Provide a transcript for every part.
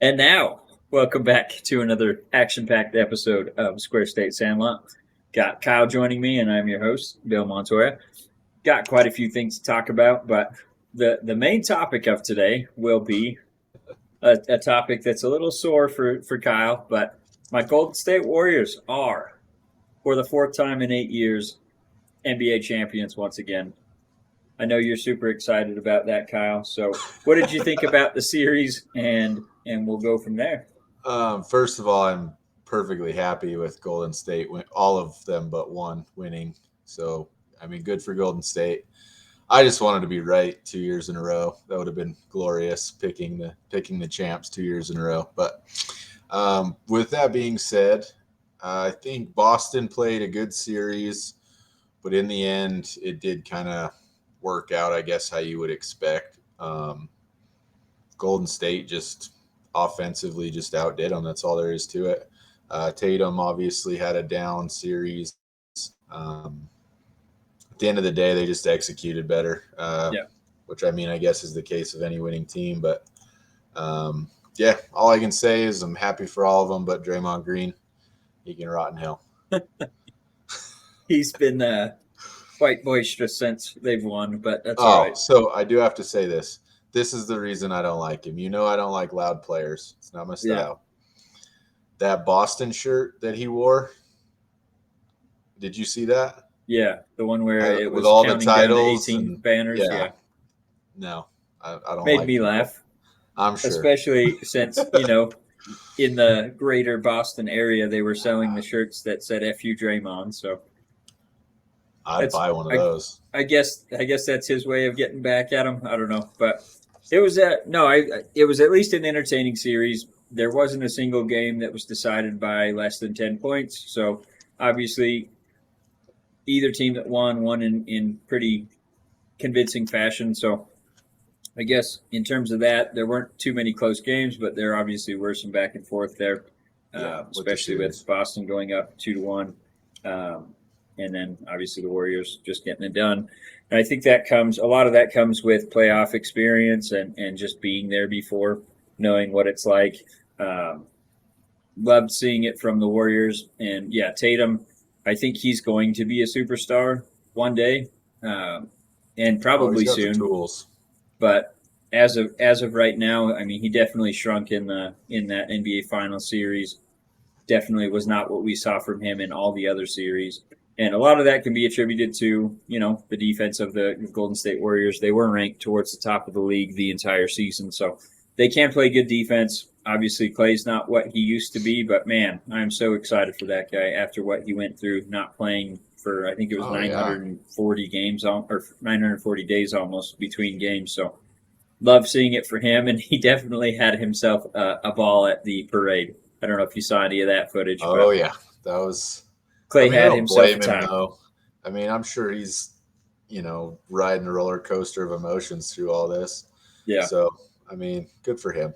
And now, welcome back to another action-packed episode of Square State Sandlot. Got Kyle joining me, and I'm your host, Bill Montoya. Got quite a few things to talk about, but the main topic of today will be a topic that's a little sore for Kyle, but my Golden State Warriors are, for the fourth time in 8 years, NBA champions once again. I know you're super excited about that, Kyle. So, what did you think about the series? And we'll go from there. First of all, I'm perfectly happy with Golden State, all of them but one winning. So, I mean, good for Golden State. I just wanted to be right 2 years in a row. That would have been glorious picking the champs 2 years in a row. But with that being said, I think Boston played a good series, but in the end, it did kind of work out, I guess, how you would expect. Golden State just offensively just outdid them. That's all there is to it. Tatum obviously had a down series. At the end of the day, they just executed better, Yeah. which I mean, I guess is the case of any winning team. But yeah, all I can say is I'm happy for all of them, but Draymond Green, he can rot in hell. He's been quite boisterous since they've won, but that's all right. So I do have to say this. This is the reason I don't like him. You know I don't like loud players. It's not my style. Yeah. That Boston shirt that he wore, did you see that? Yeah, the one where it was with all the counting down to titles 18 and banners. Yeah. No, I don't Made like me it. laugh, I'm sure. especially since, in the greater Boston area, they were selling the shirts that said "F you, Draymond." So I'd buy one of those. I guess that's his way of getting back at him. I don't know, but it was it was at least an entertaining series. There wasn't a single game that was decided by less than 10 points. So obviously, either team that won in pretty convincing fashion. So I guess in terms of that, there weren't too many close games, but there obviously were some back and forth there, especially with Boston going up 2-1. And then obviously the Warriors just getting it done. And I think a lot of that comes with playoff experience and just being there before, knowing what it's like. Loved seeing it from the Warriors. And yeah, Tatum, I think he's going to be a superstar one day, and probably he's got soon. The tools. But as of right now, I mean, he definitely shrunk in that NBA Finals series. Definitely was not what we saw from him in all the other series. And a lot of that can be attributed to, the defense of the Golden State Warriors. They were ranked towards the top of the league the entire season. So they can play good defense. Obviously, Clay's not what he used to be, but man, I'm so excited for that guy after what he went through, not playing for, I think it was 940 games or 940 days almost between games. So love seeing it for him. And he definitely had himself a ball at the parade. I don't know if you saw any of that footage. Oh, yeah. That was Clay had himself a time. Though. I mean, I'm sure he's, riding a roller coaster of emotions through all this. Yeah. So, I mean, good for him.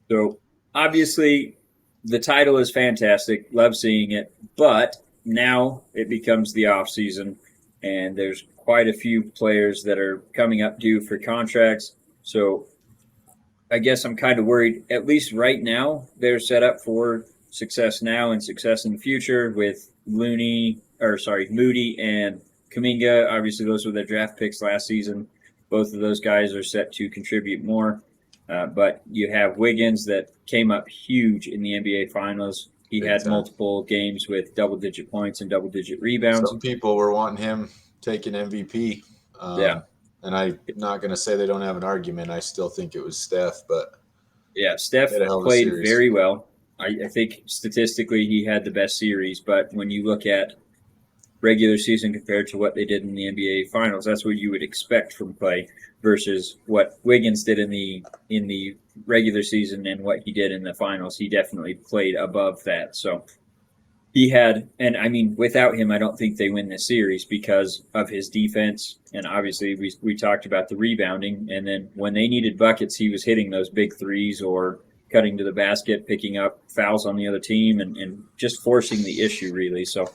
So, obviously, the title is fantastic. Love seeing it. But now it becomes the off season, and there's quite a few players that are coming up due for contracts. So, I guess I'm kind of worried. At least right now, they're set up for success now and success in the future with Moody and Kuminga. Obviously, those were their draft picks last season. Both of those guys are set to contribute more. But you have Wiggins that came up huge in the NBA Finals. He had multiple games with double-digit points and double-digit rebounds. Some people were wanting him taking MVP. And I'm not going to say they don't have an argument. I still think it was Steph, but yeah, Steph played very well. I think statistically he had the best series, but when you look at regular season compared to what they did in the NBA Finals, that's what you would expect from Clay versus what Wiggins did in the regular season and what he did in the finals. He definitely played above that. So he had, and I mean, without him, I don't think they win this series because of his defense. And obviously, we talked about the rebounding. And then when they needed buckets, he was hitting those big threes or cutting to the basket, picking up fouls on the other team, and just forcing the issue, really. So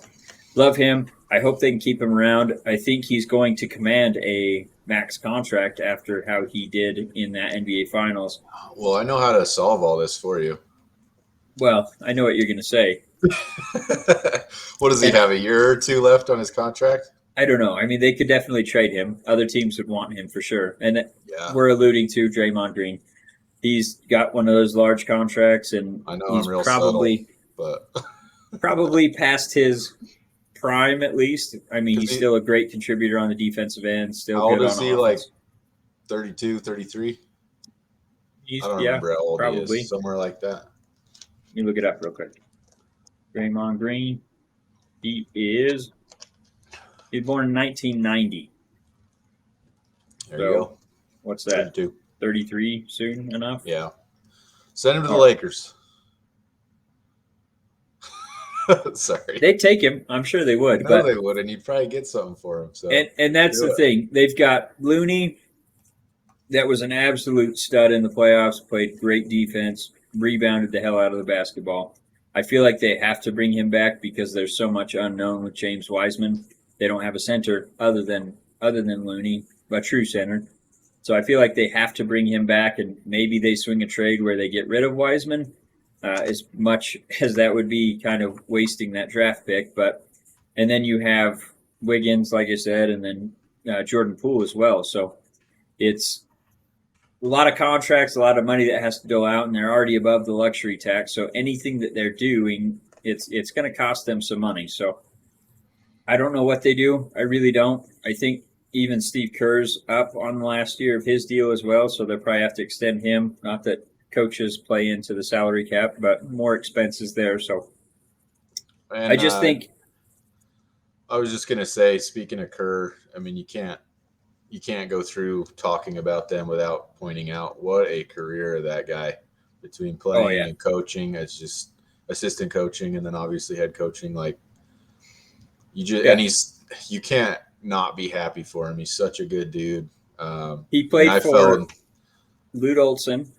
love him. I hope they can keep him around. I think he's going to command a max contract after how he did in that NBA Finals. Well, I know how to solve all this for you. Well, I know what you're going to say. What does he And have? A year or two left on his contract? I don't know. I mean, they could definitely trade him. Other teams would want him for sure. And Yeah, we're alluding to Draymond Green. He's got one of those large contracts, and I know I'm he's real subtle, but probably past his prime at least. I mean, because he's still a great contributor on the defensive end, still how old good is on he? Like offense. 32, 33? I don't Yeah, remember how old he is. probably. Somewhere like that. Let me look it up real quick. Draymond Green. He's born in 1990. There you So go. what's that? 32. 33 soon enough. Yeah. Send him to the All right. Lakers. Sorry. They'd take him. I'm sure they I would. know But they would, and you'd probably get something for him. So and that's do the it. thing. They've got Looney, that was an absolute stud in the playoffs. Played great defense, rebounded the hell out of the basketball. I feel like they have to bring him back because there's so much unknown with James Wiseman. They don't have a center other than Looney, a true center. So I feel like they have to bring him back, and maybe they swing a trade where they get rid of Wiseman, as much as that would be kind of wasting that draft pick. But and then you have Wiggins, like I said, and then Jordan Poole as well. So it's a lot of contracts, a lot of money that has to go out, and they're already above the luxury tax. So anything that they're doing, it's going to cost them some money. So I don't know what they do. I really don't. I think even Steve Kerr's up on the last year of his deal as well, so they'll probably have to extend him. Not that coaches play into the salary cap, but more expenses there. So I And just think, I was just gonna say, speaking of Kerr, I mean, you can't go through talking about them without pointing out what a career that guy, between oh playing yeah, and coaching, as just assistant coaching and then obviously head coaching. Like yeah. you can't not be happy for him. He's such a good dude. He And played I fell for in. Lute Olson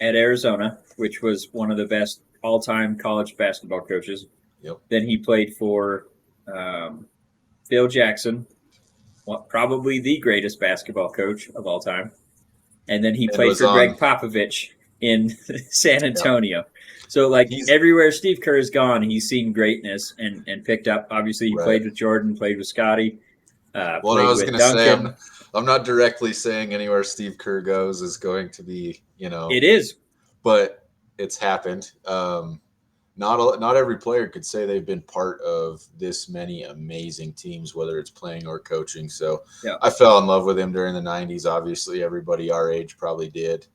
at Arizona, which was one of the best all-time college basketball coaches. Yep. Then he played for um, Phil Jackson, probably the greatest basketball coach of all time. And then he And played was for on. Greg Popovich in San Yep. Antonio. So, like, He's everywhere Steve Kerr has gone, he's seen greatness and picked up. Obviously, he right. played with Jordan, played with Scotty, Well, and I played was with gonna say, Duncan. I'm not directly saying anywhere Steve Kerr goes is going to be, It is. but it's happened. Not every player could say they've been part of this many amazing teams, whether it's playing or coaching. So Yeah. I fell in love with him during the '90s. Obviously, everybody our age probably did.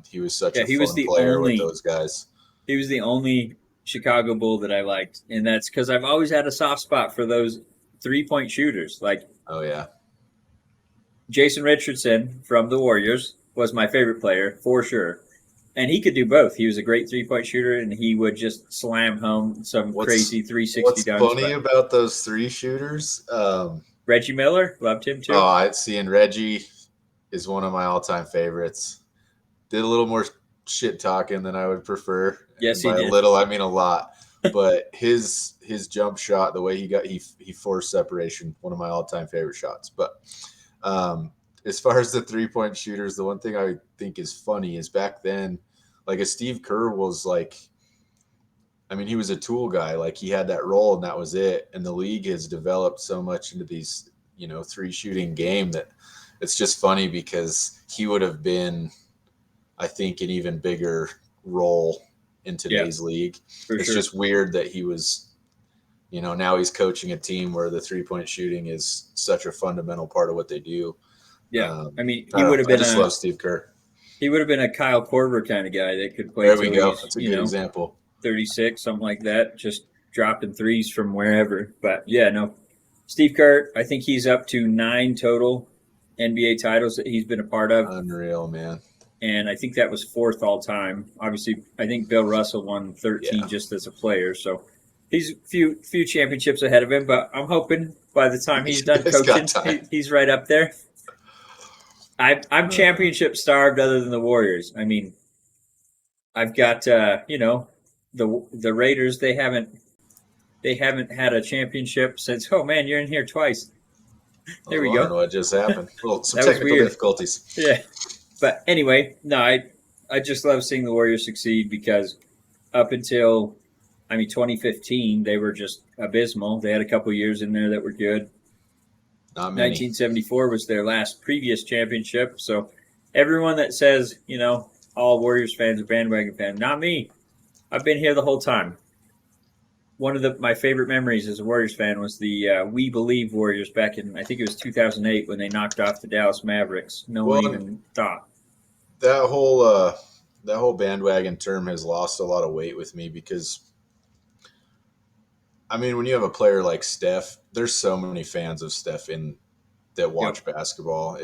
He was such Yeah, a fun player with those guys. he was the only Chicago Bull that I liked, and that's because I've always had a soft spot for those 3-point shooters. Like Oh yeah, Jason Richardson from the Warriors was my favorite player for sure. And he could do both. He was a great 3-point shooter, and he would just slam home some what's crazy 360 what's dunks. funny But about those three shooters? Reggie Miller, loved him too. Seeing Reggie is one of my all-time favorites. Did a little more shit talking than I would prefer, Yes, and he by a did. little I mean a lot. But his jump shot, the way he forced separation, one of my all-time favorite shots. But as far as the 3-point shooters, the one thing I think is funny is back then, like a Steve Kerr was like, I mean, he was a tool guy. Like he had that role and that was it. And the league has developed so much into these, three shooting game that it's just funny because he would have been, I think, an even bigger role in Yeah, today's league. for It's sure. just weird that he was, now he's coaching a team where the 3-point shooting is such a fundamental part of what they do. Yeah, I mean, I he don't would know. have I been just a love Steve Kerr. he would have been a Kyle Korver kind of guy that could play There we till go. he's That's a good example. 36, something like that, just dropping threes from wherever. But yeah, no, Steve Kerr, I think he's up to 9 total NBA titles that he's been a part of. Unreal, man. And I think that was 4th all time. Obviously, I think Bill Russell won 13 Yeah. just as a player, so he's a few championships ahead of him. But I'm hoping by the time he's done He's got coaching, time. he's right up there. I'm championship starved, other than the Warriors. I mean, I've got the Raiders. They haven't they haven't had a championship since. Oh man, you're in here twice. I was There we wondering go. what just happened. Well, some That was technical weird. difficulties. Yeah, but anyway, no, I just love seeing the Warriors succeed because up until 2015, they were just abysmal. They had a couple years in there that were good. Not many. 1974 was their last previous championship. So everyone that says, all Warriors fans are bandwagon fans, not me. I've been here the whole time. One of my favorite memories as a Warriors fan was the "We Believe" Warriors back in, I think it was 2008, when they knocked off the Dallas Mavericks. No one Well, even thought. that whole bandwagon term has lost a lot of weight with me because I mean, when you have a player like Steph, there's so many fans of Steph in that watch Yep. basketball.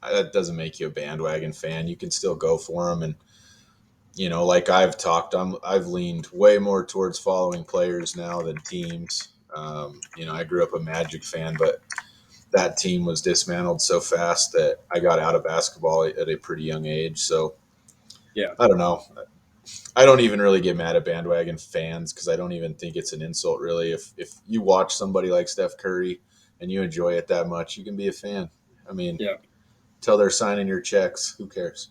That doesn't make you a bandwagon fan. You can still go for them, and like I've leaned way more towards following players now than teams. I grew up a Magic fan, but that team was dismantled so fast that I got out of basketball at a pretty young age. So Yeah. I don't know. I don't even really get mad at bandwagon fans because I don't even think it's an insult, really. If you watch somebody like Steph Curry and you enjoy it that much, you can be a fan. I mean, Yeah. till they're signing your checks, who cares?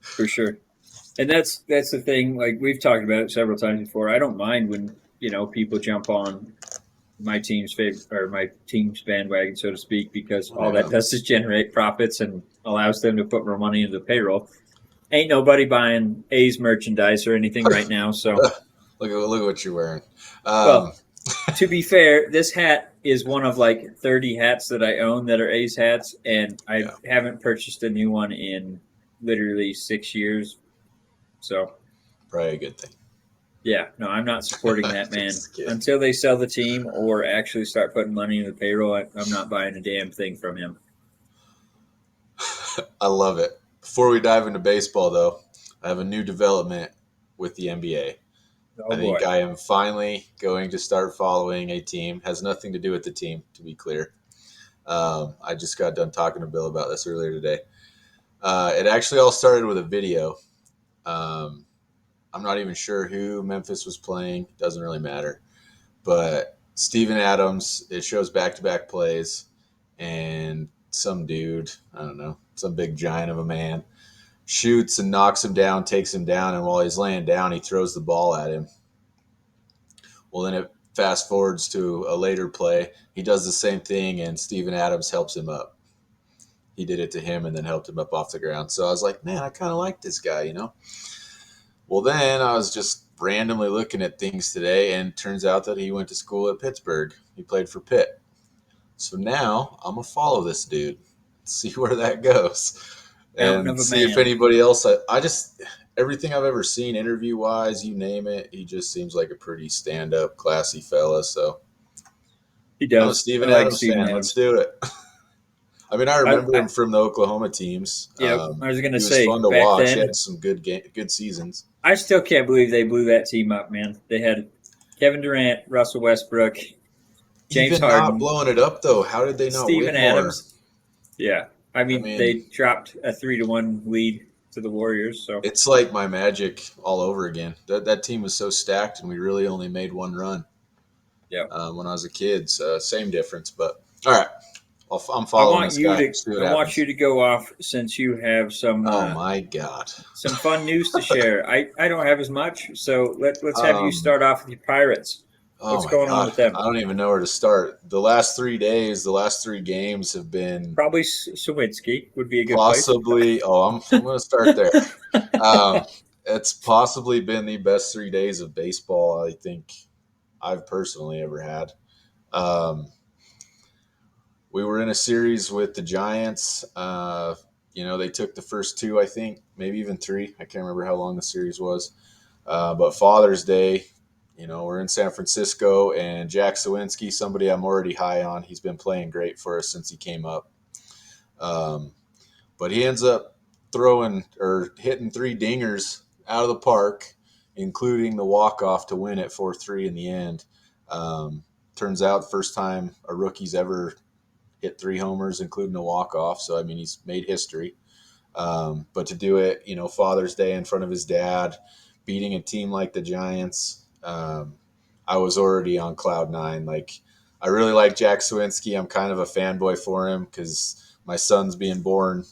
For sure. And that's the thing. Like we've talked about it several times before. I don't mind when people jump on my team's bandwagon, so to speak, because all that Yeah. does is generate profits and allows them to put more money into the payroll. Ain't nobody buying A's merchandise or anything right now. So, Look at what you're wearing. well, Um, to be fair, this hat is one of like 30 hats that I own that are A's hats, and I yeah, haven't purchased a new one in literally 6 years. So, probably a good thing. yeah, no, I'm not supporting that man Just kidding. until they sell the team or actually start putting money into the payroll. I'm not buying a damn thing from him. I love it. Before we dive into baseball, though, I have a new development with the NBA. Oh I think boy. I am finally going to start following a team. Has nothing to do with the team, to be clear. I just got done talking to Bill about this earlier today. It actually all started with a video. Um, I'm not even sure who Memphis was playing. Doesn't really matter. But Steven Adams, it shows back-to-back plays, and some dude, I don't know, some big giant of a man, shoots and knocks him down, takes him down, and while he's laying down, he throws the ball at him. Well, then it fast forwards to a later play. He does the same thing, and Steven Adams helps him up. He did it to him and then helped him up off the ground. So I was like, man, I kind of like this guy. Well, then I was just randomly looking at things today, and it turns out that he went to school at Pittsburgh. He played for Pitt. So now I'm going to follow this dude, see where that goes, Mountain of and a see if man. anybody else. I just, everything I've ever seen interview wise, you name it, he just seems like a pretty stand up, classy fella. So He I'm a does. I Steven like Adams Steven fan. Let's Adams. do it. I mean, I remember I him from the Oklahoma teams. Yep. I was gonna He was say fun to back watch. He then, had some good seasons. I still can't believe they blew that team up, man. They had Kevin Durant, Russell Westbrook, James Even not Harden, blowing it up though, how did they not Steven win more? Adams. Yeah. I I mean, mean, they dropped a 3-1 lead to the Warriors. So it's like my Magic all over again. That team was so stacked, and we really only made one run yeah. when I was a kid. So same difference. But all right, I'm I following want this you guy. to See what I want happens. you to go off since you have Oh my God. some fun news to share. I don't have as much, so let's have you Um. start off with your Pirates. Oh What's my going on God. with them? I don't even know where to start. The last 3 days, the last three games have been Probably Sawinski would be a good place. possibly. Oh, I'm going to start there. Um, it's possibly been the best 3 days of baseball I think I've personally ever had. Um, we were in a series with the Giants. They took the first two, I think, maybe even three. I can't remember how long the series was. But Father's Day, we're in San Francisco, and Jack Sawinski, somebody I'm already high on, he's been playing great for us since he came up. Um, but he ends up throwing or hitting three dingers out of the park, including the walk-off to win it 4-3 in the end. Turns out first time a rookie's ever hit three homers, including a walk-off. So, I mean, he's made history. But to do it, Father's Day in front of his dad, beating a team like the Giants, I was already on cloud nine. Like, I really like Jack Sawinski. I'm kind of a fanboy for him because my son's being born,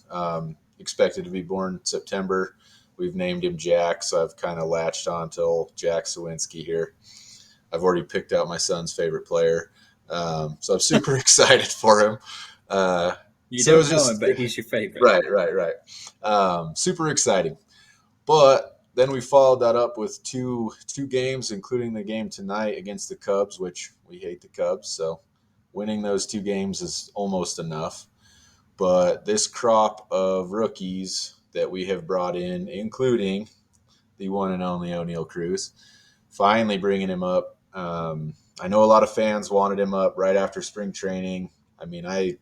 expected to be born September. We've named him Jack, so I've kind of latched on to old Jack Sawinski here. I've already picked out my son's favorite player, so I'm super excited for him. You So it was don't know him, just but he's your favorite. right. Super exciting. But then we followed that up with two games, including the game tonight against the Cubs, which we hate the Cubs. So winning those two games is almost enough. But this crop of rookies that we have brought in, including the one and only O'Neal Cruz, finally bringing him up. I know a lot of fans wanted him up right after spring training. I mean, I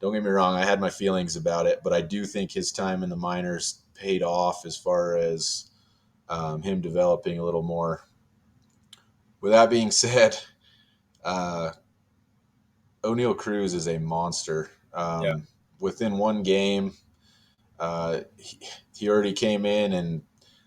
don't get me wrong, I had my feelings about it, but I do think his time in the minors paid off as far as him developing a little more. With that being said, uh, O'Neal Cruz is a monster. Yeah. Within one game, he already came in and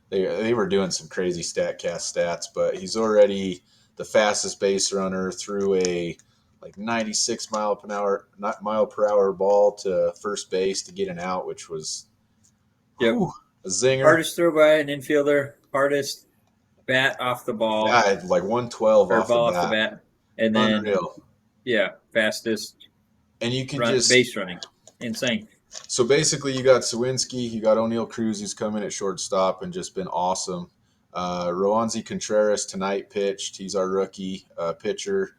they were doing some crazy StatCast stats, but he's already the fastest base runner through a like 96 mile per hour ball to first base to get an out, which was Yep. a zinger. Hardest throw by an infielder, hardest bat off the ball, Yeah, like 112 or off the ball off the bat. bat. And then, Unreal. yeah, fastest And you can just base running. Insane. so basically you got Sawinski, you got O'Neal Cruz who's come in at shortstop and just been awesome. Roansy Contreras tonight pitched. He's our rookie pitcher.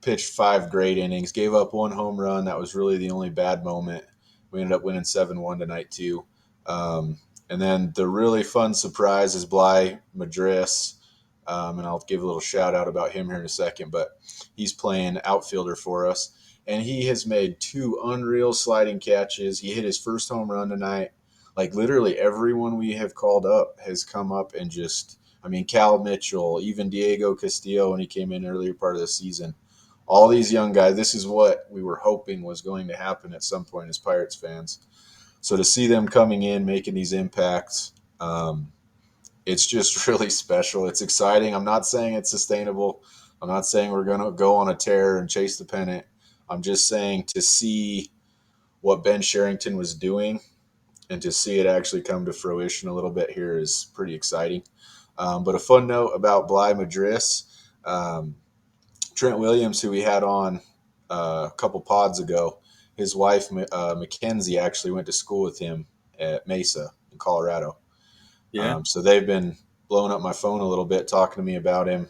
Pitched 5 great innings, gave up 1 home run. That was really the only bad moment. We ended up winning 7-1 tonight too. And then the really fun surprise is Bly Madris. And I'll give a little shout out about him here in a second, but he's playing outfielder for us. And he has made 2 unreal sliding catches. He hit his first home run tonight. Like literally everyone we have called up has come up and just, I mean, Cal Mitchell, even Diego Castillo when he came in earlier part of the season. All these young guys, this is what we were hoping was going to happen at some point as Pirates fans. So to see them coming in, making these impacts, it's just really special. It's exciting. I'm not saying it's sustainable. I'm not saying we're going to go on a tear and chase the pennant. I'm just saying to see what Ben Sherrington was doing and to see it actually come to fruition a little bit here is pretty exciting. But a fun note about Bly Madris, Trent Williams, who we had on a couple pods ago, his wife, Mackenzie, actually went to school with him at Mesa in Colorado. Yeah. So they've been blowing up my phone a little bit, talking to me about him.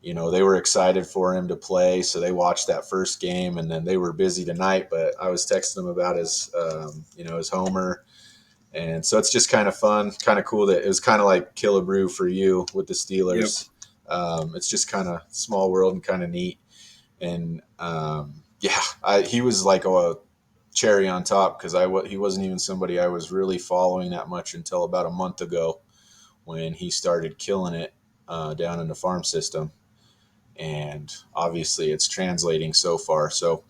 They were excited for him to play, so they watched that first game, and then they were busy tonight. But I was texting them about his homer, and so it's just kind of fun, kind of cool that it was kind of like Killebrew for you with the Steelers. Yep. It's just kind of small world and kind of neat, and he was like a cherry on top because he wasn't even somebody I was really following that much until about a month ago when he started killing it down in the farm system. And obviously it's translating so far. So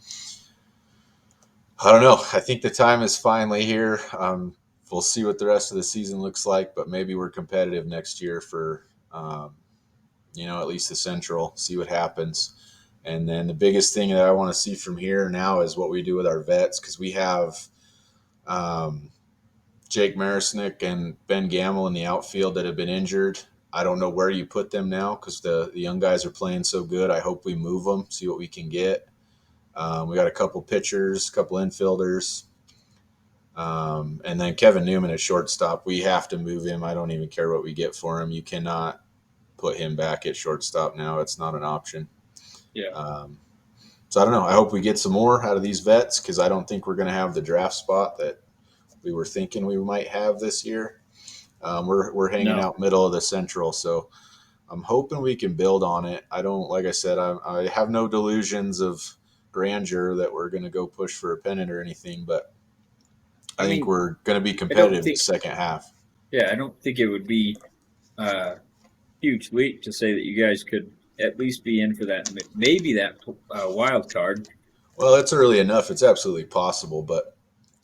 I don't know. I think the time is finally here. We'll see what the rest of the season looks like, but maybe we're competitive next year for, at least the Central, see what happens. And then the biggest thing that I want to see from here now is what we do with our vets, because we have Jake Marisnick and Ben Gamble in the outfield that have been injured. I don't know where you put them now because the young guys are playing so good. I hope we move them, see what we can get. We got a couple pitchers, a couple infielders, and then Kevin Newman at shortstop. We have to move him. I don't even care what we get for him. You cannot put him back at shortstop now. It's not an option. Yeah. So I don't know. I hope we get some more out of these vets because I don't think we're going to have the draft spot that we were thinking we might have this year. We're hanging out middle of the Central, so I'm hoping we can build on it. I don't, like I said, I have no delusions of grandeur that we're going to go push for a pennant or anything, but I think we're going to be competitive in the second half. Yeah, I don't think it would be a huge leap to say that you guys could at least be in for that, maybe that wild card. Well, it's early enough. It's absolutely possible, but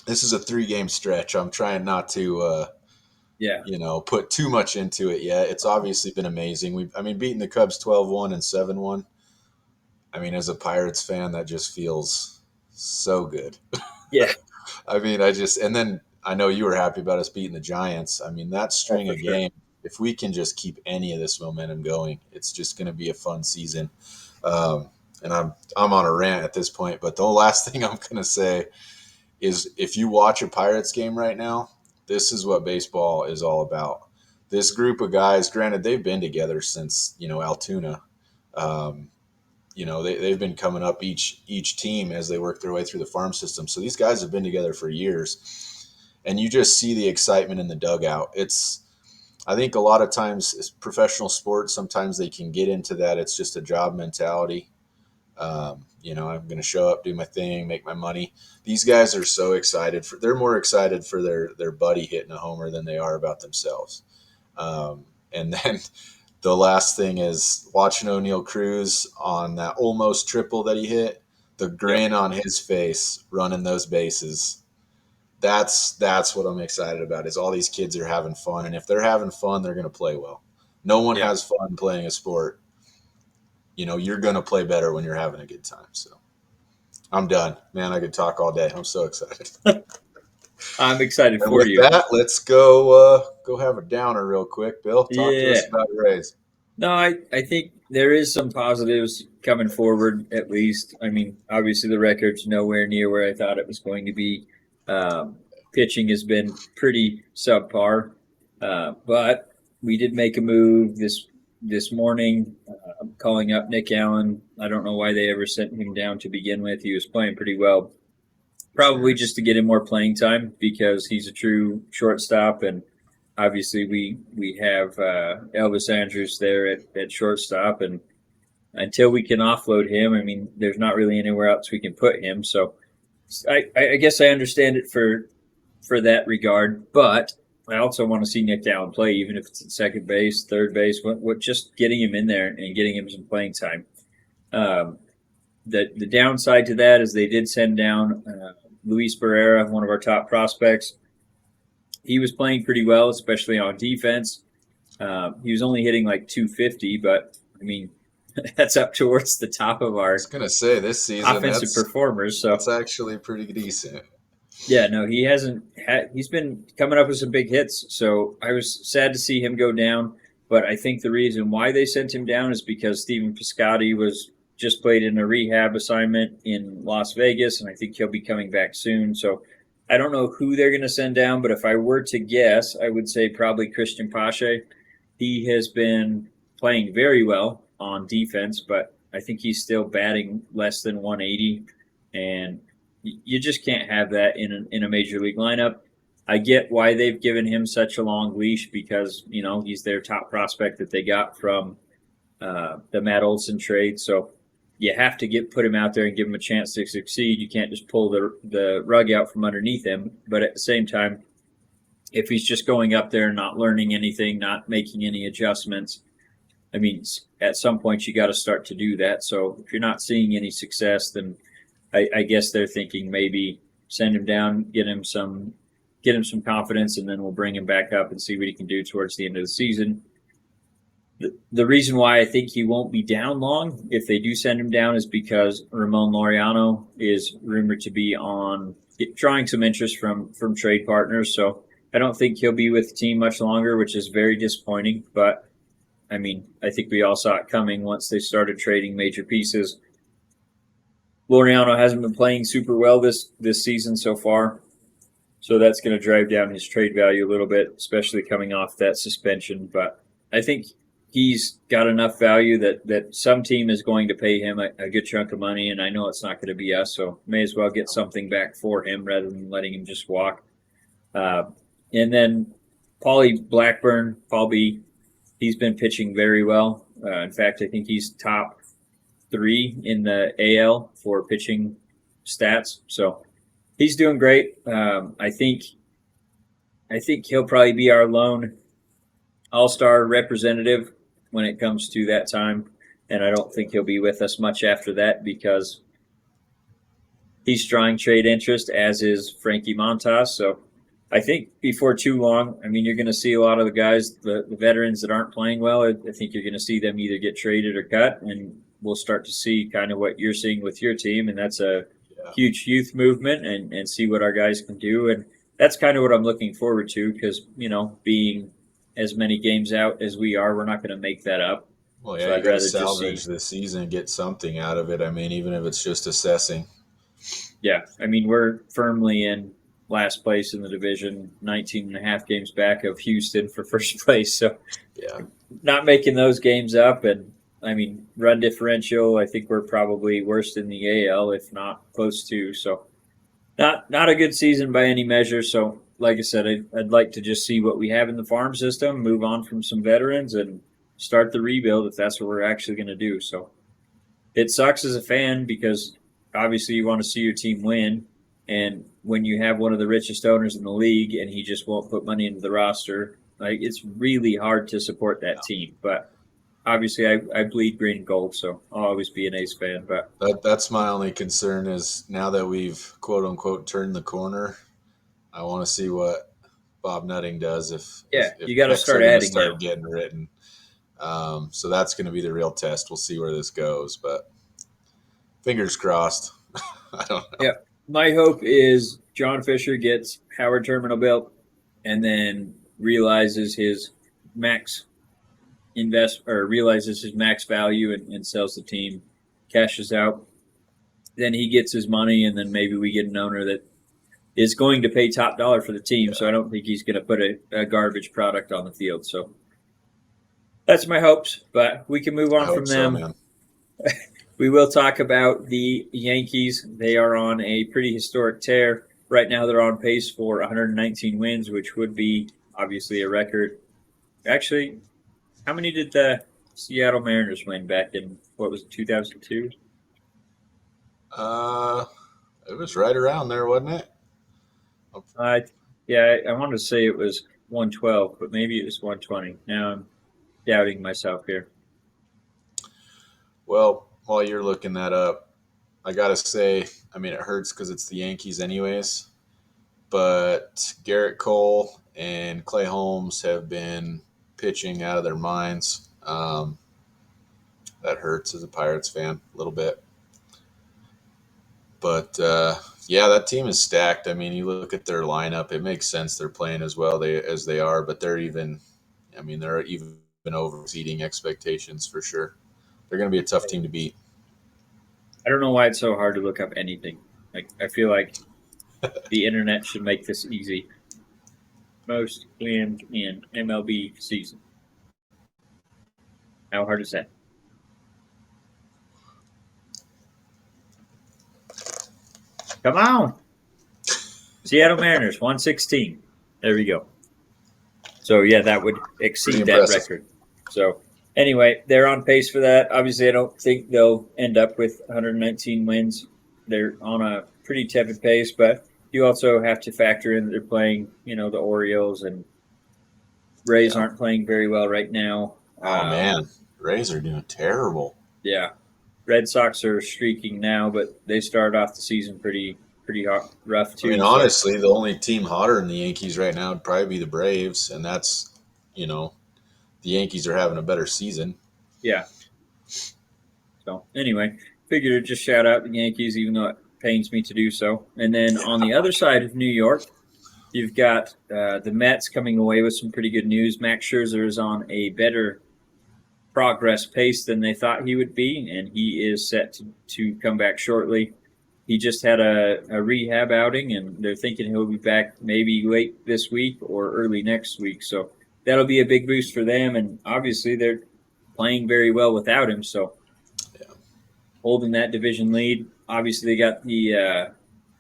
this is a 3-game stretch. I'm trying not to Yeah. put too much into it yet. It's obviously been amazing. Beating the Cubs 12-1 and 7-1. As a Pirates fan, that just feels so good. Yeah. And then I know you were happy about us beating the Giants. That Oh, string for of sure. games, if we can just keep any of this momentum going, it's just going to be a fun season. And I'm on a rant at this point, but the last thing I'm going to say is if you watch a Pirates game right now, this is what baseball is all about. This group of guys, granted, they've been together since, Altoona. Um, they've been coming up each team as they work their way through the farm system. So these guys have been together for years, and you just see the excitement in the dugout. I think a lot of times it's professional sports, sometimes they can get into that. It's just a job mentality. I'm going to show up, do my thing, make my money. These guys are so excited they're more excited for their buddy hitting a homer than they are about themselves. And then the last thing is watching O'Neal Cruz on that almost triple that he hit, the Yep. grin on his face running those bases. That's what I'm excited about is all these kids are having fun. And if they're having fun, they're going to play well. No one Yeah. has fun playing a sport. You're going to play better when you're having a good time. So I'm done, man. I could talk all day. I'm so excited. I'm excited And for with you. that, let's go have a downer real quick. Bill, talk to us Yeah. about your Rays. No, I think there is some positives coming forward, at least. I mean, obviously the record's nowhere near where I thought it was going to be. Um, Pitching has been pretty subpar, but we did make a move this morning, calling up Nick Allen. I don't know why they ever sent him down to begin with. He was playing pretty well, probably Sure. just to get him more playing time because he's a true shortstop, and obviously we have Elvis Andrews there at shortstop, and until we can offload him, I mean, there's not really anywhere else we can put him. So I guess I understand it for that regard, but I also want to see Nick Allen play, even if it's at second base, third base. What just getting him in there and getting him some playing time. Um, the downside to that is they did send down Luis Barrera, one of our top prospects. He was playing pretty well, especially on defense. He was only hitting like 250, but I mean, that's up towards the top of I was our gonna say this season offensive that's performers. that's So actually pretty decent. yeah, no, he hasn't had. He's been coming up with some big hits. So I was sad to see him go down. But I think the reason why they sent him down is because Steven Piscotty was just played in a rehab assignment in Las Vegas, and I think he'll be coming back soon. So I don't know who they're going to send down, but if I were to guess, I would say probably Christian Pache. He has been playing very well on defense, but I think he's still batting less than 180, and you just can't have that in a major league lineup. I get why they've given him such a long leash because he's their top prospect that they got from the Matt Olson trade. So you have to put him out there and give him a chance to succeed. You can't just pull the rug out from underneath him. But at the same time, if he's just going up there and not learning anything, not making any adjustments, I mean, at some point you got to start to do that. So if you're not seeing any success, then I guess they're thinking maybe send him down, get him some confidence, and then we'll bring him back up and see what he can do towards the end of the season. The reason why I think he won't be down long if they do send him down is because Ramon Laureano is rumored to be drawing some interest from trade partners. So I don't think he'll be with the team much longer, which is very disappointing. But I mean, I think we all saw it coming once they started trading major pieces. Laureano hasn't been playing super well this season so far, so that's going to drive down his trade value a little bit, especially coming off that suspension. But I think he's got enough value that some team is going to pay him a good chunk of money, and I know it's not going to be us, so may as well get something back for him rather than letting him just walk. Uh, and then Paul B, he's been pitching very well. In fact, I think he's top three in the AL for pitching stats. So he's doing great. I think he'll probably be our lone all-star representative when it comes to that time, and I don't think he'll be with us much after that because he's drawing trade interest, as is Frankie Montas. So I think before too long, I mean, you're going to see a lot of the guys, the veterans that aren't playing well. I think you're going to see them either get traded or cut, and we'll start to see kind of what you're seeing with your team, and that's a Yeah. huge youth movement, and see what our guys can do, and that's kind of what I'm looking forward to because being as many games out as we are, we're not going to make that up. Well, yeah, So you I'd got to rather just see. salvage this season, get something out of it. I mean, even if it's just assessing. Yeah, I mean, we're firmly in last place in the division, 19 and a half games back of Houston for first place. So Yeah. not making those games up. And I mean, run differential, I think we're probably worst in the AL, if not close to. So not a good season by any measure. So, like I said, I'd like to just see what we have in the farm system, move on from some veterans, and start the rebuild if that's what we're actually going to do. So it sucks as a fan because obviously you want to see your team win. And when you have one of the richest owners in the league and he just won't put money into the roster, like it's really hard to support that team. But obviously, I bleed green and gold, so I'll always be an Ace fan. But That's my only concern is now that we've quote unquote turned the corner, I want to see what Bob Nutting does yeah, if you got to checks are start going to adding now. start getting written. So that's going to be the real test. We'll see where this goes, but fingers crossed. I don't know. Yeah, my hope is John Fisher gets Howard Terminal built, and then max realizes his max value and sells the team, cashes out. Then he gets his money, and then maybe we get an owner that is going to pay top dollar for the team. So I don't think he's going to put a garbage product on the field. So that's my hopes, but we can move I on from hope so, them. man. We will talk about the Yankees. They are on a pretty historic tear. Right now, they're on pace for 119 wins, which would be obviously a record. Actually, how many did the Seattle Mariners win back in, what was it, 2002? Uh, it was right around there, wasn't it? Yeah, I wanted to say it was 112, but maybe it was 120. Now I'm doubting myself here. Well, while you're looking that up, I gotta say, I mean, it hurts because it's the Yankees, anyways. But Garrett Cole and Clay Holmes have been pitching out of their minds. That hurts as a Pirates fan a little bit. But yeah, that team is stacked. I mean, you look at their lineup; it makes sense they're playing as well as they are. But they're even, I mean, they're even over exceeding expectations for sure. They're going to be a tough team to beat. I don't know why it's so hard to look up anything. Like I feel like the internet should make this easy. Most wins in MLB season. How hard is that? Come on. Seattle Mariners 116. There we go. So yeah, that would exceed that record. So anyway, they're on pace for that. Obviously, I don't think they'll end up with 119 wins. They're on a pretty tepid pace, but you also have to factor in that they're playing, the Orioles and Rays aren't playing very well right now. Oh man, Rays are doing terrible. Yeah, Red Sox are streaking now, but they started off the season pretty rough too. I mean, honestly, the only team hotter than the Yankees right now would probably be the Braves, and that's, the Yankees are having a better season. Yeah. So anyway, figured to just shout out the Yankees, even though it pains me to do so. And then on the other side of New York, you've got the Mets coming away with some pretty good news. Max Scherzer is on a better progress pace than they thought he would be, and he is set to come back shortly. He just had a rehab outing, and they're thinking he'll be back maybe late this week or early next week. So that'll be a big boost for them, and obviously they're playing very well without him. So holding that division lead. Obviously, they got the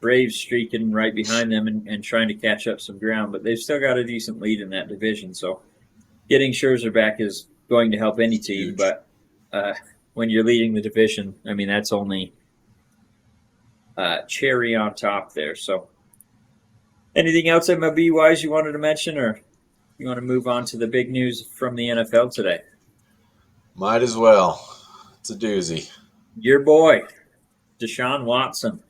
Braves streaking right behind them and trying to catch up some ground, but they've still got a decent lead in that division. So getting Scherzer back is going to help any team, Huge. but when you're leading the division, I mean, that's only cherry on top there. So anything else MLB-wise you wanted to mention, or you want to move on to the big news from the NFL today? Might as well. It's a doozy. Your boy, Deshaun Watson.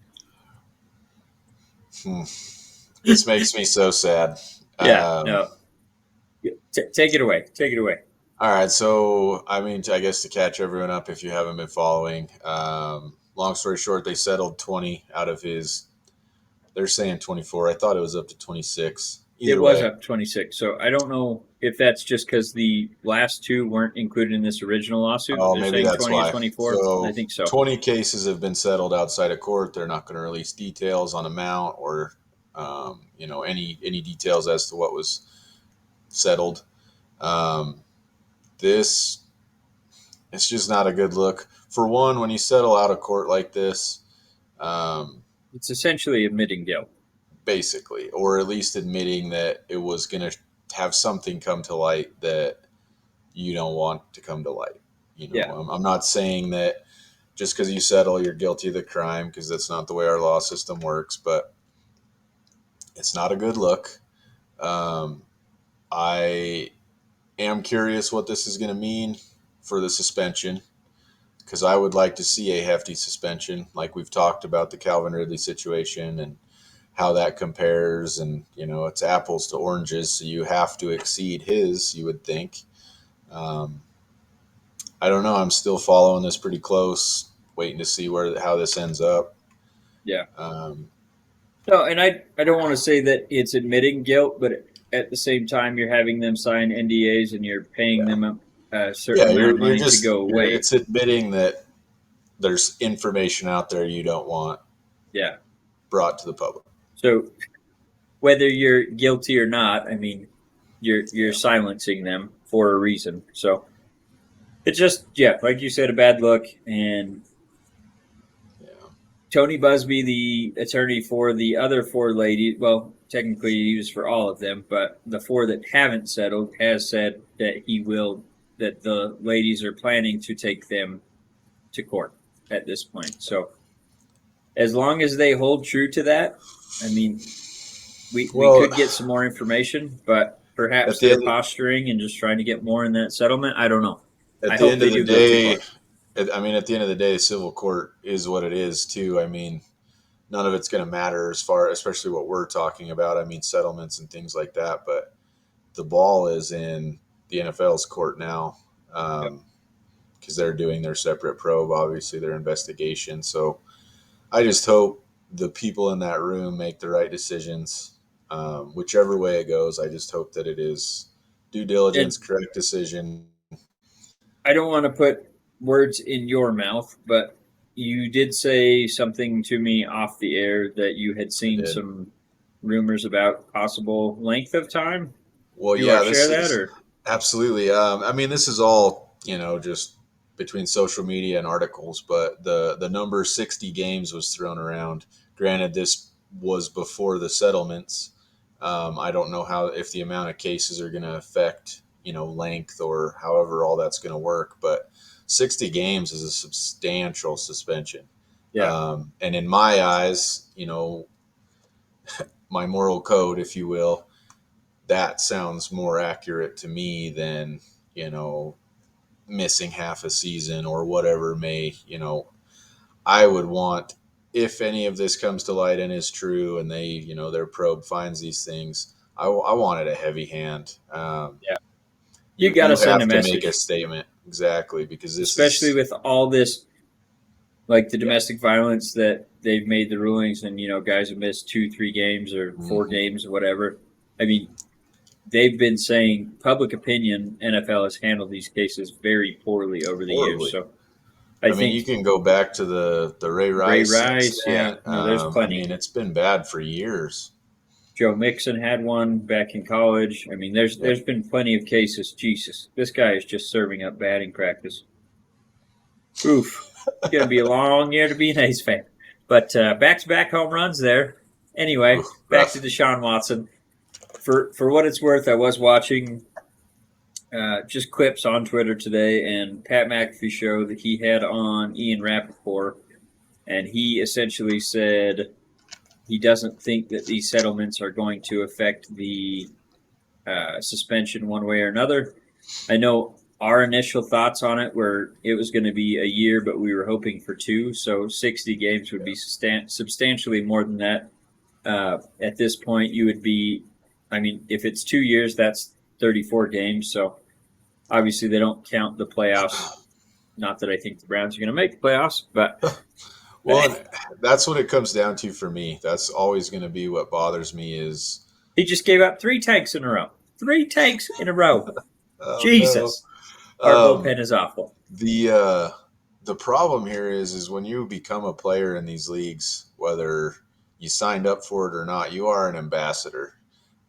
This makes me so sad. Yeah, Um, no. Take it away. Take it away. all right, so I mean, I guess to catch everyone up, if you haven't been following, long story short, they settled 20 out of his. They're saying 24. I thought it was up to 26. It Either was way, up 26. So I don't know if that's just because the last two weren't included in this original lawsuit. oh, They're maybe saying that's 20 and why. 24. I So think so. 20 cases have been settled outside of court. They're not going to release details on amount or, any details as to what was settled. Um, this it's just not a good look. For one, when you settle out of court like this, um, It's essentially admitting guilt. basically, or at least admitting that it was going to have something come to light that you don't want to come to light. Yeah. I'm not saying that just because you settle, you're guilty of the crime, because that's not the way our law system works, but it's not a good look. Um, I am curious what this is going to mean for the suspension, because I would like to see a hefty suspension, like we've talked about the Calvin Ridley situation and how that compares. And, it's apples to oranges, so you have to exceed his, you would think. Um, I don't know. I'm still following this pretty close, waiting to see how this ends up. Yeah. Um, No, and I don't want to say that it's admitting guilt, but at the same time, you're having them sign NDAs and you're paying yeah, them a certain yeah. amount You're of you're money to just go away. it's admitting that there's information out there you don't want Yeah. brought to the public. So whether you're guilty or not, I mean, you're Yeah, silencing them for a reason. So it's just, yeah, like you said, a bad look. And yeah. Tony Busby, the attorney for the other four ladies, well, technically he was for all of them, but the four that haven't settled has said that that the ladies are planning to take them to court at this point. So as long as they hold true to that, I mean, we Well, could get some more information, but at perhaps the they're end posturing and just trying to get more in that settlement. I don't know. at I the hope end of they the do go too day, far. at the end of the day, civil court is what it is too. I mean, none of it's going to matter as far, especially what we're talking about. I mean, settlements and things like that. But the ball is in the NFL's court now, Yep. because they're doing their separate probe, obviously their investigation. So I just hope the people in that room make the right decisions, whichever way it goes. I just hope that it is due And diligence, correct decision. I don't want to put words in your mouth, but you did say something to me off the air that you had I seen did. some rumors about possible length of time. Well, You want yeah, to share this that, is or absolutely. I mean, this is all just between social media and articles, but the number 60 games was thrown around. Granted, this was before the settlements. I don't know how if the amount of cases are going to affect length or however all that's going to work, but 60 games is a substantial suspension. yeah, And in my eyes, my moral code, if you will, that sounds more accurate to me than you know missing half a season or whatever may I would want, if any of this comes to light and is true and they their probe finds these things, I wanted a heavy hand. yeah, you you got to you send a have to make a message, statement, exactly, because this especially is with all this, like the yeah. domestic violence that they've made the rulings, and guys have missed 2, 3 games or four Hmm. games or whatever. I mean, they've been saying public opinion NFL has handled these cases very poorly over the years. Horribly. So I I mean, think you can go back to the Ray Ray Rice Rice, yeah, incident. no, there's I plenty. mean, it's been bad for years. Joe Mixon had one back in college. I mean, Yep. there's been plenty of cases. Jesus, this guy is just serving up batting practice. Oof, it's gonna be a long year to be an A's fan. But back to back home runs there. Ooh, Anyway, back to rough. Deshaun Watson. For what it's worth, I was watching just clips on Twitter today, and Pat McAfee show that he had on Ian Rappaport, and he essentially said he doesn't think that these settlements are going to affect the suspension one way or another. I know our initial thoughts on it were it was going to be a year, but we were hoping for two, so 60 games would be substantially more than that. At this point, you would be, I mean, if it's 2 years, that's 34 games. So obviously, they don't count the playoffs. Not that I think the Browns are going to make the playoffs, but Well, and that's what it comes down to for me. That's always going to be what bothers me is, he just gave up 3 tanks in a row. 3 tanks in a row. oh no. Jesus. Our Um, bullpen is awful. the problem here is when you become a player in these leagues, whether you signed up for it or not, you are an ambassador,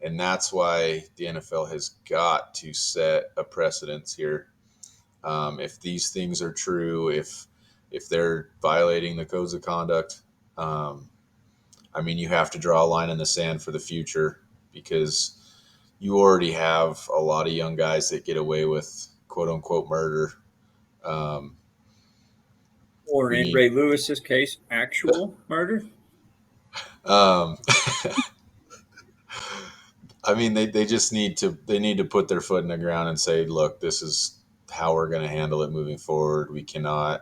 and that's why the NFL has got to set a precedence here. If these things are true, if they're violating the codes of conduct, um, I mean, you have to draw a line in the sand for the future because you already have a lot of young guys that get away with quote unquote murder. Um, Or I in mean, Ray Lewis's case, actual murder. um, I mean, they just need to put their foot in the ground and say, look, this is how we're going to handle it moving forward. We cannot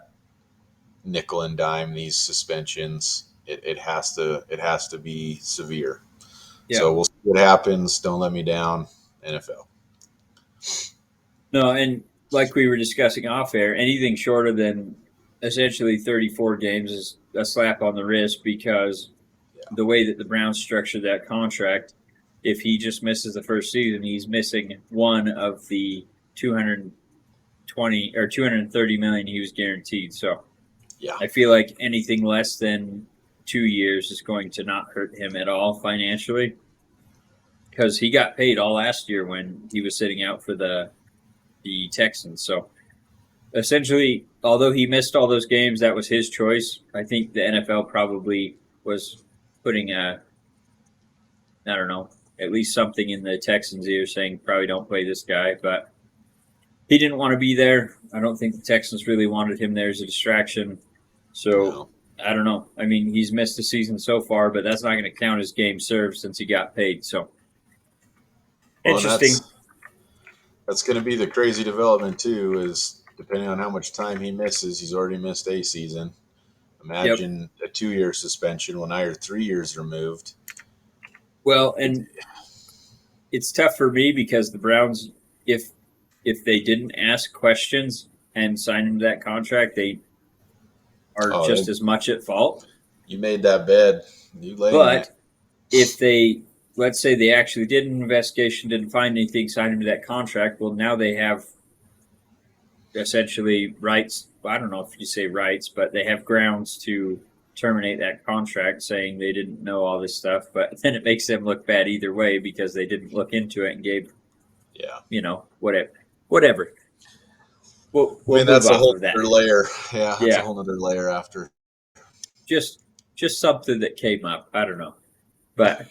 nickel and dime these suspensions. It has to be severe. Yeah. So we'll see what happens. Don't let me down, NFL. No, and like we were discussing off air, anything shorter than essentially 34 games is a slap on the wrist because Yeah. the way that the Browns structured that contract, if he just misses the first season, he's missing one of the 220 or 230 million he was guaranteed. So Yeah. I feel like anything less than 2 years is going to not hurt him at all financially because he got paid all last year when he was sitting out for the Texans. So essentially, although he missed all those games, that was his choice. I think the NFL probably was putting I don't know, at least something in the Texans' ear saying probably don't play this guy, but he didn't want to be there. I don't think the Texans really wanted him there as a distraction. So No. I don't know. I mean, he's missed the season so far, but that's not going to count as game served since he got paid. So Well, and interesting. that's going to be the crazy development too. Is depending on how much time he misses, he's already missed a season. Yep. Imagine a 2 year suspension when I heard 3 years removed. Well, It, and it's tough for me because the Browns, if they didn't ask questions and sign him to that contract, they are oh, just as much at fault. you made that bed. You lay in it. But if they, let's say they actually did an investigation, didn't find anything, signed him to that contract, well, now they have essentially rights. I don't know if you say rights, but they have grounds to terminate that contract saying they didn't know all this stuff. But then it makes them look bad either way because they didn't look into it and gave, Yeah. whatever. Whatever. We'll, I we'll mean, move that's a off whole of that. other layer. Yeah, that's a Yeah. whole other layer after. Just something that came up. I don't know. But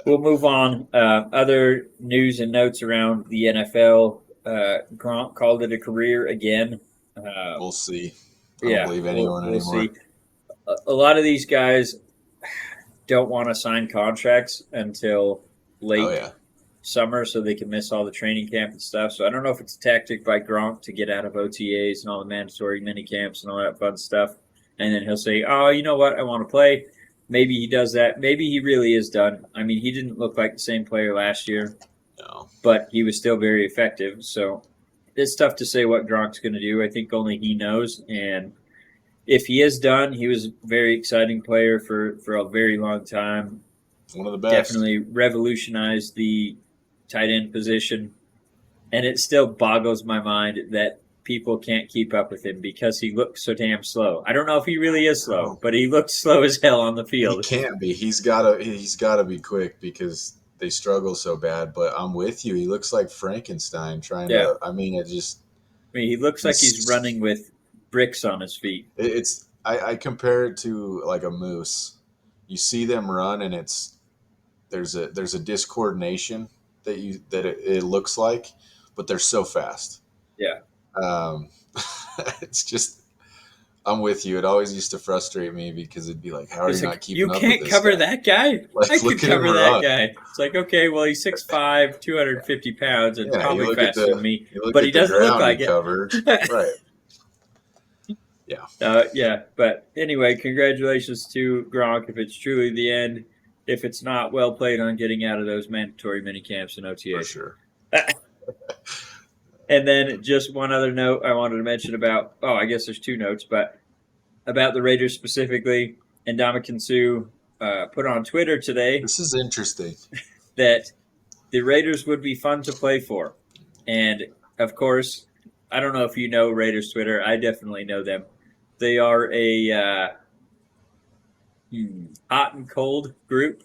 we'll move on. Other news and notes around the NFL. Gronk called it a career again. We'll see. I don't Yeah, believe we'll anyone we'll anymore. see. A lot of these guys don't want to sign contracts until Oh late yeah. summer so they can miss all the training camp and stuff. So I don't know if it's a tactic by Gronk to get out of OTAs and all the mandatory mini camps and all that fun stuff. And then he'll say, "Oh, you know what? I want to play." Maybe he does that. Maybe he really is done. I mean, he didn't look like the same player last year, No. but he was still very effective. So it's tough to say what Gronk's going to do. I think only he knows. And if he is done, he was a very exciting player for a very long time. One of the best. Definitely revolutionized the tight end position. And it still boggles my mind that people can't keep up with him because he looks so damn slow. I don't know if he really is slow, No. but he looks slow as hell on the He field. can't be. He's gotta be quick because they struggle so bad. But I'm with you. He looks like Frankenstein trying Yeah. to. I mean, it just I mean, he looks like he's he's running with bricks on his feet. it's. I compare it to like a moose. You see them run, and there's a discoordination that it looks like, but they're so fast. Yeah. Um, it's just I'm with you. It always used to frustrate me because it'd be like, how are you It's not like, you keeping up with can't this cover guy? that guy? I Like, could look at him cover that run. guy. It's like, okay, well, he's 6'5", 250 pounds, and Yeah, probably faster than me, you look but at he the doesn't look ground he like it. covered. Right. Yeah. Yeah, but anyway, congratulations to Gronk if it's truly the end. if it's not well played on getting out of those mandatory mini camps and for OTAs. sure. And then just one other note I wanted to mention about, I guess there's two notes, but about the Raiders specifically. And Ndamukong Suh put on Twitter today This is interesting. that the Raiders would be fun to play for. And of course, I don't know if you know Raiders Twitter. I definitely know them. They are a hot and cold group.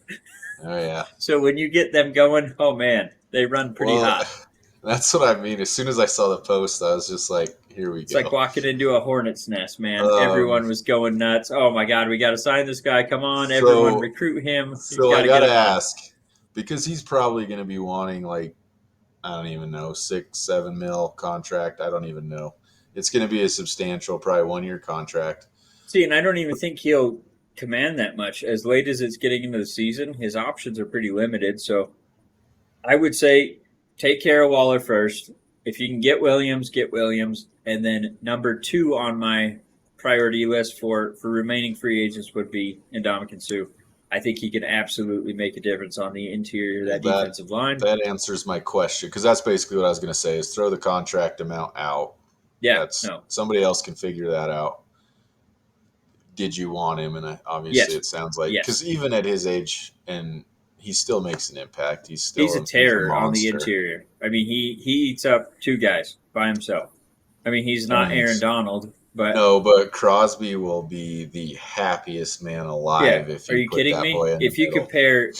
Oh yeah. So when you get them going, oh man, they run pretty Well, hot. that's what I mean. As soon as I saw the post, I was just like, "Here we It's like go." walking into a hornet's nest, man. Um, Everyone was going nuts. Oh my god, we got to sign this guy. Come on, everyone, so recruit him. We've so got I to get gotta him on. ask because he's probably going to be wanting like I don't even know 6-7 mil contract. I don't even know. It's going to be a substantial, probably 1 year contract. See, and I don't even think he'll command that much. As late as it's getting into the season, his options are pretty limited. So I would say take care of Waller first. If you can get Williams, and then number two on my priority list for remaining free agents would be Ndamukong Suh. I think he can absolutely make a difference on the interior of Well, that defensive line. that answers my question because that's basically what I was going to say: is throw the contract amount out. Yeah, That's no, somebody else can figure that out. Did you want him? And obviously, yes, it sounds like yes. because even at his age, and he still makes an impact. He's a He's a terror on the monster. interior. I mean, he eats up two guys by himself. I mean, he's I not mean, Aaron Donald, but no, but Crosby will be the happiest man yeah. alive if Are you you put kidding that me? boy in the If you middle. compare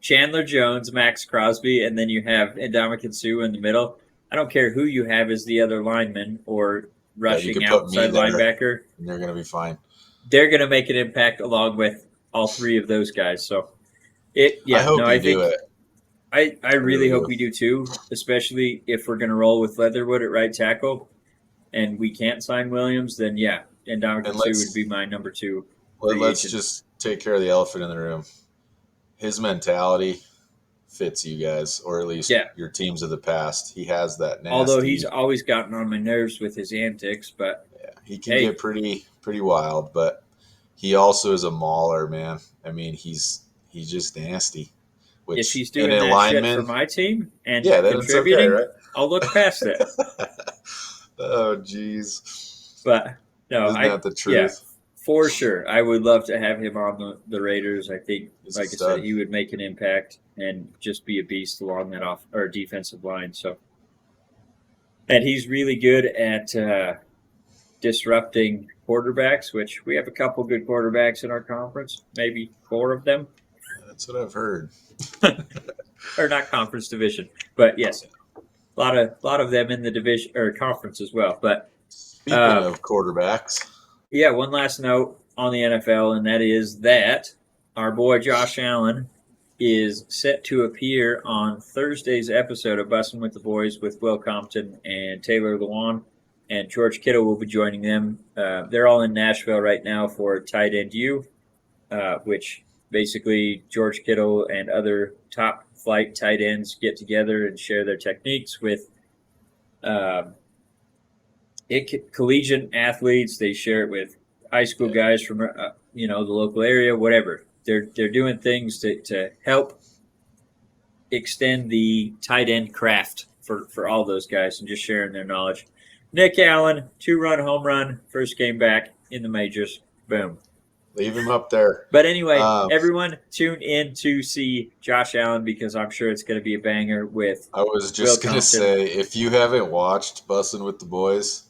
Chandler Jones, Max Crosby, and then you have Ndamukong Suh in the middle, I don't care who you have as the other lineman or Yeah, you rushing could put me outside there, linebacker. and you're going to be fine. They're going to make an impact along with all three of those guys. So I yeah, no, hope I you do think it. I I really really hope do. we do too, especially if we're going to roll with Leatherwood at right tackle and we can't sign Williams, then yeah, and And Ndamukong Suh would be my number two free let's agent. just take care of the elephant in the room. His mentality fits you guys, or at least Yeah, your teams of the past. He has that although he's nasty. always gotten on my nerves with his antics, but Yeah, he can hey, get pretty wild, but he also is a mauler, man. I mean, he's just nasty. if Which he's in doing a that shit for lineman, my team and yeah, then it's okay, contributing, right? I'll look past it. Oh, jeez. But no, Isn't that the yeah, truth? for sure. I would love to have him on the Raiders. I think, He's a like I said, stud. he would make an impact and just be a beast along that off or defensive line. So, and he's really good at disrupting quarterbacks, which we have a couple good quarterbacks in our conference, maybe four of them, That's what I've heard. or not conference division, but yes, a lot of them in the division or conference as well. But Speaking uh, of quarterbacks, yeah, one last note on the NFL, and that is that our boy Josh Allen is set to appear on Thursday's episode of Bussin' with the Boys with Will Compton and Taylor Lewan, and George Kittle will be joining them. They're all in Nashville right now for Tight End U, which basically George Kittle and other top flight tight ends get together and share their techniques with um, collegiate athletes. They share it with high school yeah, guys from the local area, whatever. They're doing things to help extend the tight end craft for all those guys and just sharing their knowledge. Nick Allen, 2-run home run, first game back in the majors. Boom. leave him up there. But anyway, Um, everyone tune in to see Josh Allen because I'm sure it's going to be a banger with I was Will just gonna Compton. say, if you haven't watched Bussin' with the Boys,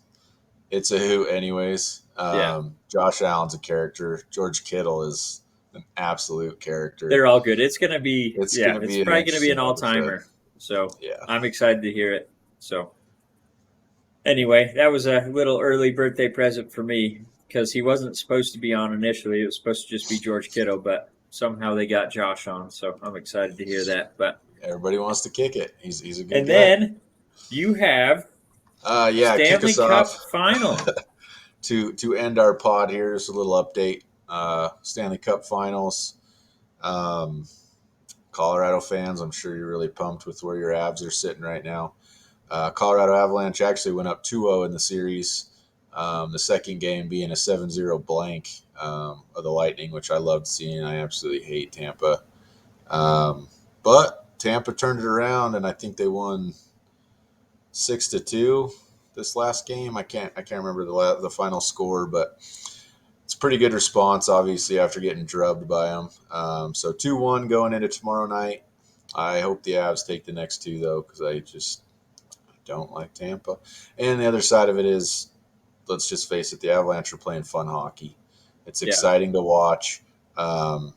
it's a hoot, anyways. Yeah, Josh Allen's a character. George Kittle is an absolute character. they're all good. It's going to be, It's yeah, gonna it's be an probably going to be an interesting all episode. timer. So Yeah, I'm excited to hear it. So anyway, that was a little early birthday present for me because he wasn't supposed to be on initially. It was supposed to just be George Kittle, but somehow they got Josh on. So I'm excited to hear that. But everybody wants to kick it. He's a good and guy. then you have Yeah, kick Stanley us off. Cup final. To end our pod here, just a little update. Stanley Cup Finals. Um, Colorado fans, I'm sure you're really pumped with where your Avs are sitting right now. Colorado Avalanche actually went up 2-0 in the series. The second game being a 7-0 blank. of the Lightning, which I loved seeing. I absolutely hate Tampa. But Tampa turned it around, and I think they won 6-2 this last game. I can't remember the final score, but it's a pretty good response, obviously, after getting drubbed by them. So 2-1 going into tomorrow night. I hope the Avs take the next two, though, because I just don't like Tampa. And the other side of it is, let's just face it, the Avalanche are playing fun hockey. It's exciting to watch. I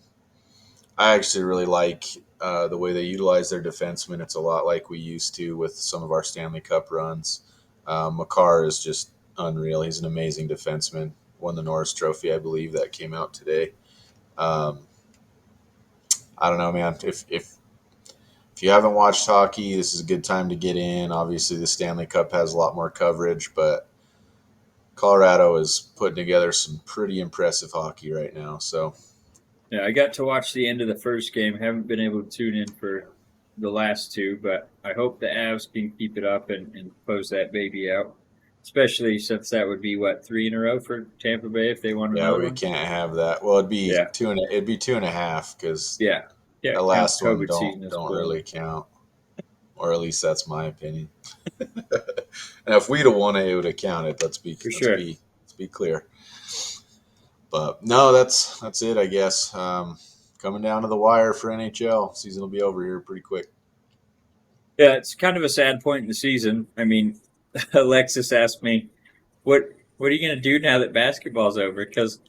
actually really like the way they utilize their defensemen. It's a lot like we used to with some of our Stanley Cup runs. Makar is just unreal. He's an amazing defenseman. Won the Norris Trophy, I believe, that came out today. I don't know, man. If you haven't watched hockey, this is a good time to get in. Obviously, the Stanley Cup has a lot more coverage, but Colorado is putting together some pretty impressive hockey right now. So, yeah, I got to watch the end of the first game. Haven't been able to tune in for the last two, but I hope the Avs can keep it up and close that baby out. Especially since that would be 3 in a row for Tampa Bay if they won yeah, another we one. can't have that. Well, it'd be Yeah. it'd be 2.5 because Yeah, the last one COVID season don't really count, or at least that's my opinion. And if we'd have won it, it would have counted. Let's be clear. But no, that's it, I guess. Coming down to the wire for NHL. Season will be over here pretty quick. Yeah, it's kind of a sad point in the season. I mean, Alexis asked me, "What are you going to do now that basketball's over?" Because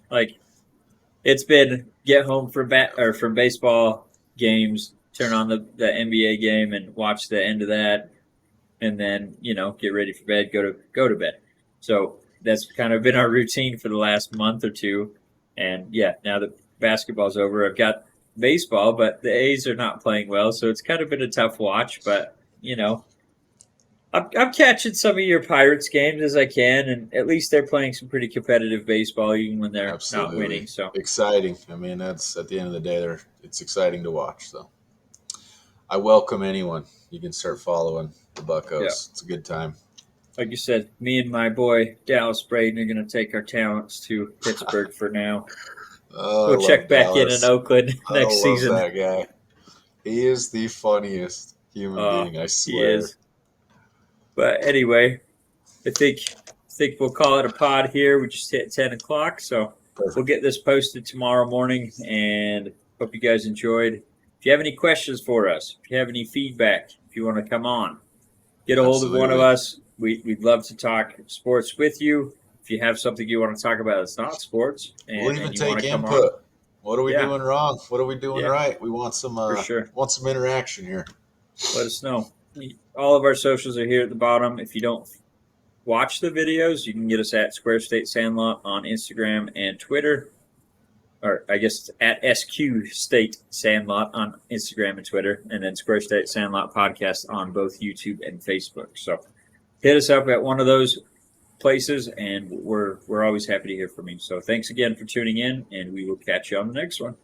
it's been get home from baseball games, turn on the NBA game, and watch the end of that, and then get ready for bed, go to bed. So that's kind of been our routine for the last month or two. And yeah, now that basketball's over, I've got baseball, but the A's are not playing well, so it's kind of been a tough watch. But I'm catching some of your Pirates games as I can, and at least they're playing some pretty competitive baseball, even when they're not Absolutely winning. So exciting. I mean, that's at the end of the day, it's exciting to watch. So I welcome anyone. You can start following the Buccos. yeah, It's a good time. like you said, me and my boy Dallas Braden are going to take our talents to Pittsburgh for now. Oh, We'll I check love back in Dallas. Oakland I next love season. that guy. He is the funniest human being, I He swear. is. But anyway, I think we'll call it a pod here. We just hit 10 o'clock, so Perfect. we'll get this posted tomorrow morning. And hope you guys enjoyed. If you have any questions for us, if you have any feedback, if you want to come on, get a hold of one of Absolutely. us. We'd love to talk sports with you. If you have something you want to talk about that's not sports, We'll and even you want take to come on, input. What are we yeah, doing wrong? What are we doing yeah, right? We want some for sure. interaction here. Let us know. All of our socials are here at the bottom. If you don't watch the videos, you can get us at Square State Sandlot on Instagram and Twitter. Or I guess it's at SQ State Sandlot on Instagram and Twitter, and then Square State Sandlot Podcast on both YouTube and Facebook. So hit us up at one of those places, and we're always happy to hear from you. So thanks again for tuning in, and we will catch you on the next one.